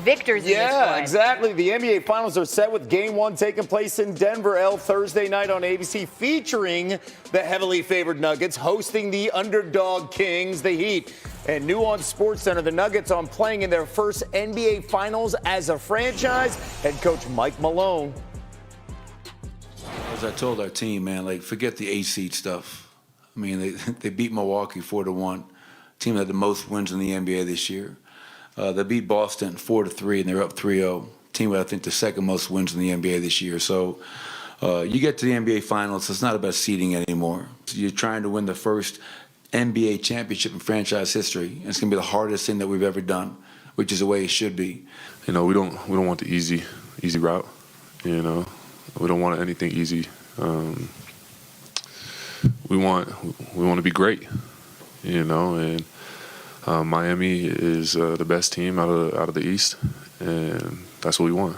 victors in this one. Yeah, exactly. The NBA Finals are set with Game 1 taking place in Denver, Thursday night on ABC, featuring the heavily favored Nuggets hosting the underdog Kings, the Heat. And new on SportsCenter, the Nuggets on playing in their first NBA Finals as a franchise. Head coach Mike Malone. As I told our team, man, like, forget the 8-seed stuff. I mean, they beat Milwaukee 4-1. Team that had the most wins in the NBA this year. They beat Boston 4-3, and they're up 3-0. Team with, I think, the second most wins in the NBA this year. So you get to the NBA Finals, it's not about seeding anymore. So you're trying to win the first NBA championship in franchise history. And it's going to be the hardest thing that we've ever done, which is the way it should be. You know, we don't want the easy route. You know, we don't want anything easy. We want to be great. You know, and Miami is the best team out of the East, and that's what we want.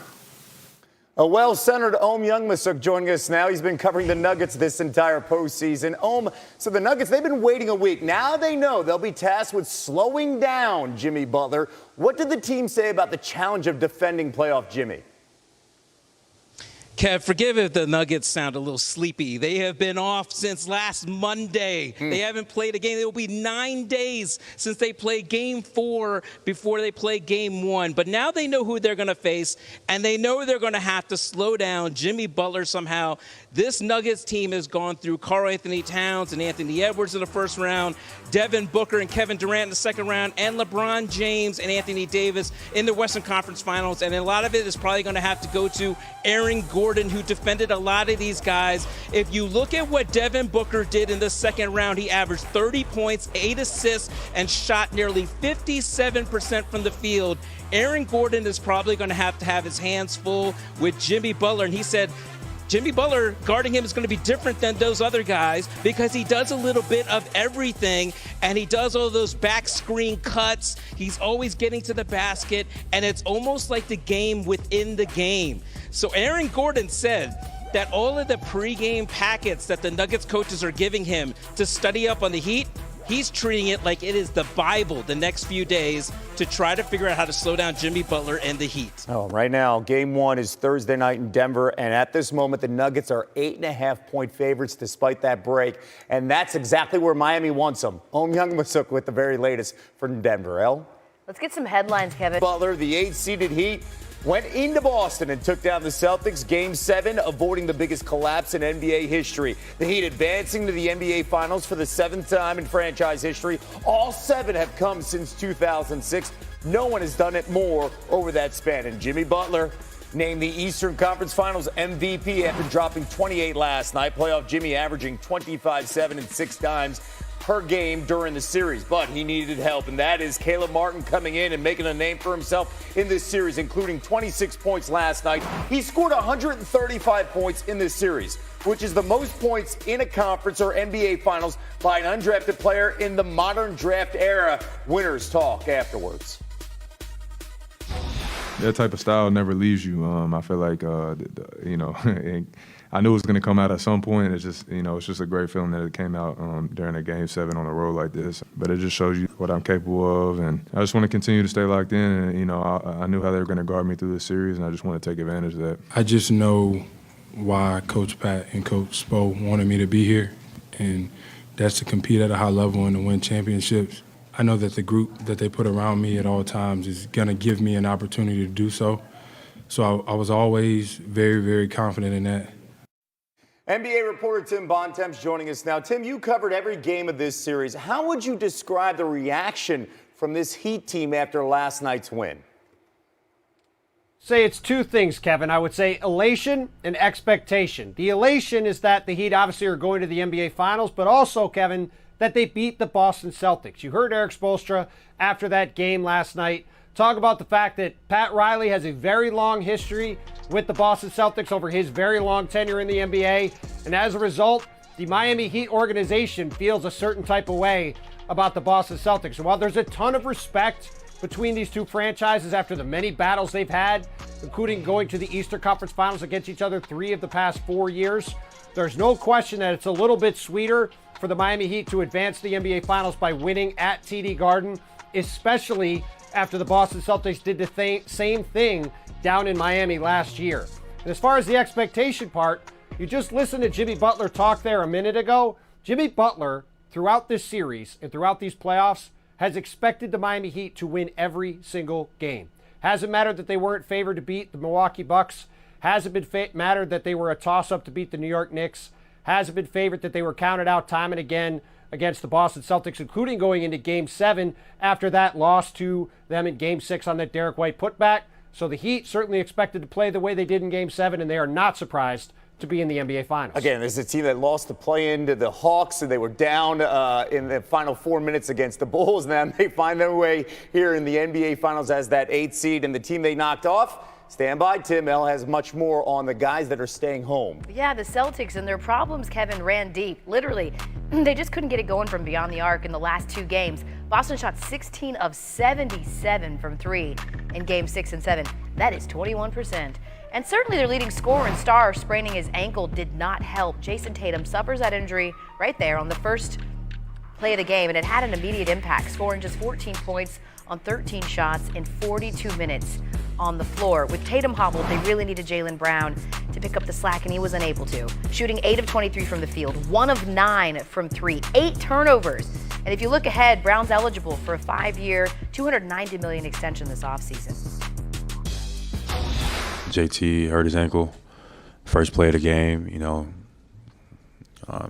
A well-centered Ohm Youngmisuk joining us now. He's been covering the Nuggets this entire postseason. Ohm, so the Nuggets, they've been waiting a week. Now they know they'll be tasked with slowing down Jimmy Butler. What did the team say about the challenge of defending playoff Jimmy? Kev, forgive if the Nuggets sound a little sleepy. They have been off since last Monday. They haven't played a game. It will be 9 days since they played Game 4 before they played Game 1. But now they know who they're going to face, and they know they're going to have to slow down Jimmy Butler somehow. This Nuggets team has gone through Karl Anthony Towns and Anthony Edwards in the first round, Devin Booker and Kevin Durant in the second round, and LeBron James and Anthony Davis in the Western Conference Finals. And a lot of it is probably going to have to go to Aaron Gordon, who defended a lot of these guys. If you look at what Devin Booker did in the second round, he averaged 30 points, 8 assists, and shot nearly 57% from the field. Aaron Gordon is probably going to have his hands full with Jimmy Butler, and he said Jimmy Butler guarding him is going to be different than those other guys because he does a little bit of everything, and he does all those back screen cuts. He's always getting to the basket, and it's almost like the game within the game. So Aaron Gordon said that all of the pregame packets that the Nuggets coaches are giving him to study up on the Heat, he's treating it like it is the Bible the next few days to try to figure out how to slow down Jimmy Butler and the Heat. Oh, right now, Game 1 is Thursday night in Denver, and at this moment, the Nuggets are 8.5-point favorites despite that break, and that's exactly where Miami wants them. Ohm Youngmisuk with the very latest from Denver. Let's get some headlines, Kevin. Butler, the 8-seeded Heat, went into Boston and took down the Celtics. Game 7, avoiding the biggest collapse in NBA history. The Heat advancing to the NBA Finals for the 7th time in franchise history. All 7 have come since 2006. No one has done it more over that span. And Jimmy Butler named the Eastern Conference Finals MVP after dropping 28 last night. Playoff Jimmy averaging 25, 7, and 6 times per game during the series, but he needed help, and that is Caleb Martin coming in and making a name for himself in this series, including 26 points last night. He scored 135 points in this series, which is the most points in a conference or NBA Finals by an undrafted player in the modern draft era. Winners talk afterwards. That type of style never leaves you. I feel like, I knew it was going to come out at some point. It's just, it's just a great feeling that it came out during a Game 7 on a road like this. But it just shows you what I'm capable of, and I just want to continue to stay locked in. And I knew how they were going to guard me through this series, and I just want to take advantage of that. I just know why Coach Pat and Coach Spo wanted me to be here, and that's to compete at a high level and to win championships. I know that the group that they put around me at all times is going to give me an opportunity to do so. So I was always very, very confident in that. NBA reporter Tim Bontemps joining us now. Tim, you covered every game of this series. How would you describe the reaction from this Heat team after last night's win? Say it's two things, Kevin. I would say elation and expectation. The elation is that the Heat obviously are going to the NBA Finals, but also, Kevin, that they beat the Boston Celtics. You heard Eric Spoelstra after that game last night talk about the fact that Pat Riley has a very long history with the Boston Celtics over his very long tenure in the NBA. And as a result, the Miami Heat organization feels a certain type of way about the Boston Celtics. And while there's a ton of respect between these two franchises after the many battles they've had, including going to the Eastern Conference Finals against each other 3 of the past 4 years, there's no question that it's a little bit sweeter for the Miami Heat to advance the NBA Finals by winning at TD Garden, especially after the Boston Celtics did the same thing down in Miami last year. And as far as the expectation part, you just listened to Jimmy Butler talk there a minute ago. Jimmy Butler, throughout this series and throughout these playoffs, has expected the Miami Heat to win every single game. Hasn't mattered that they weren't favored to beat the Milwaukee Bucks. Hasn't been mattered that they were a toss-up to beat the New York Knicks. Hasn't been favored that they were counted out time and again against the Boston Celtics, including going into Game 7 after that loss to them in Game 6 on that Derek White putback. So the Heat certainly expected to play the way they did in Game 7, and they are not surprised to be in the NBA Finals. Again, this is a team that lost the play-in to the Hawks, and they were down in the final 4 minutes against the Bulls. Now they find their way here in the NBA Finals as that 8th seed, and the team they knocked off. Stand by, Tim. El has much more on the guys that are staying home. Yeah, the Celtics and their problems, Kevin, ran deep. Literally, they just couldn't get it going from beyond the arc in the last 2 games. Boston shot 16 of 77 from 3 in Game 6 and 7. That is 21%. And certainly their leading scorer and star spraining his ankle did not help. Jason Tatum suffers that injury right there on the first play of the game, and it had an immediate impact, scoring just 14 points on 13 shots in 42 minutes on the floor. With Tatum hobbled, they really needed Jaylen Brown to pick up the slack, and he was unable to. Shooting 8 of 23 from the field, 1 of 9 from 3, 8 turnovers. And if you look ahead, Brown's eligible for a 5-year, $290 million extension this offseason. JT hurt his ankle, first play of the game, you know.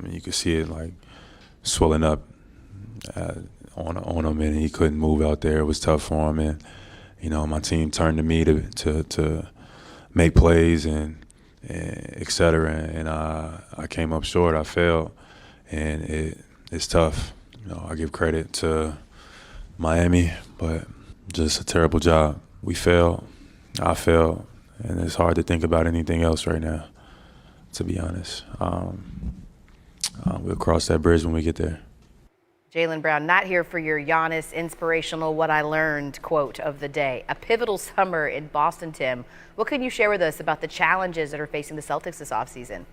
You could see it like swelling up on him, and he couldn't move out there. It was tough for him, and you know, my team turned to me to make plays and et cetera, and I came up short. I failed, and it's tough. You know, I give credit to Miami, but just a terrible job. We failed. I failed. And it's hard to think about anything else right now, to be honest. We'll cross that bridge when we get there. Jaylen Brown, not here for your Giannis inspirational what I learned quote of the day. A pivotal summer in Boston, Tim. What can you share with us about the challenges that are facing the Celtics this offseason?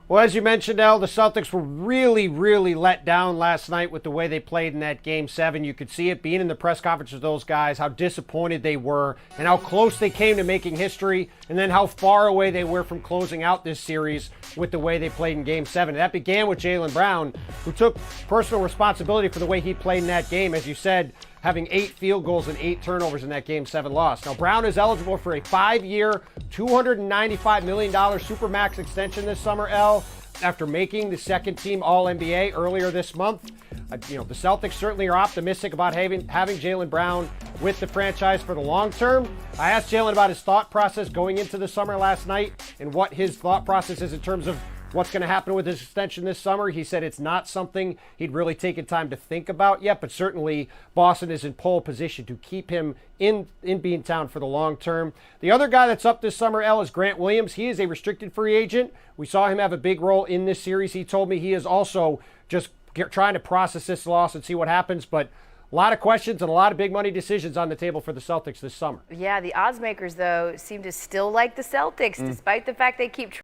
Well, as you mentioned, El, the Celtics were really, really let down last night with the way they played in that Game 7. You could see it being in the press conference with those guys, how disappointed they were and how close they came to making history, and then how far away they were from closing out this series with the way they played in Game 7. That began with Jaylen Brown, who took personal responsibility for the way he played in that game, as you said, having 8 field goals and 8 turnovers in that Game 7 loss. Now, Brown is eligible for a 5-year, $295 million Supermax extension this summer, El, after making the second-team All-NBA earlier this month. The Celtics certainly are optimistic about having Jaylen Brown with the franchise for the long term. I asked Jaylen about his thought process going into the summer last night and what his thought process is in terms of what's going to happen with his extension this summer. He said it's not something he'd really taken time to think about yet, but certainly Boston is in pole position to keep him in Beantown for the long term. The other guy that's up this summer, El, is Grant Williams. He is a restricted free agent. We saw him have a big role in this series. He told me he is also just trying to process this loss and see what happens, but a lot of questions and a lot of big money decisions on the table for the Celtics this summer. Yeah, the odds makers, though, seem to still like the Celtics, despite the fact they keep